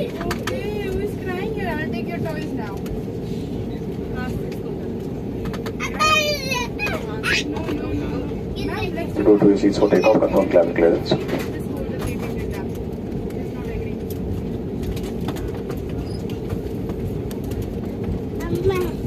Okay, who is crying here? I'll take your toys now. You go to your seats for takeoff, confirm cabin clearance. Mama.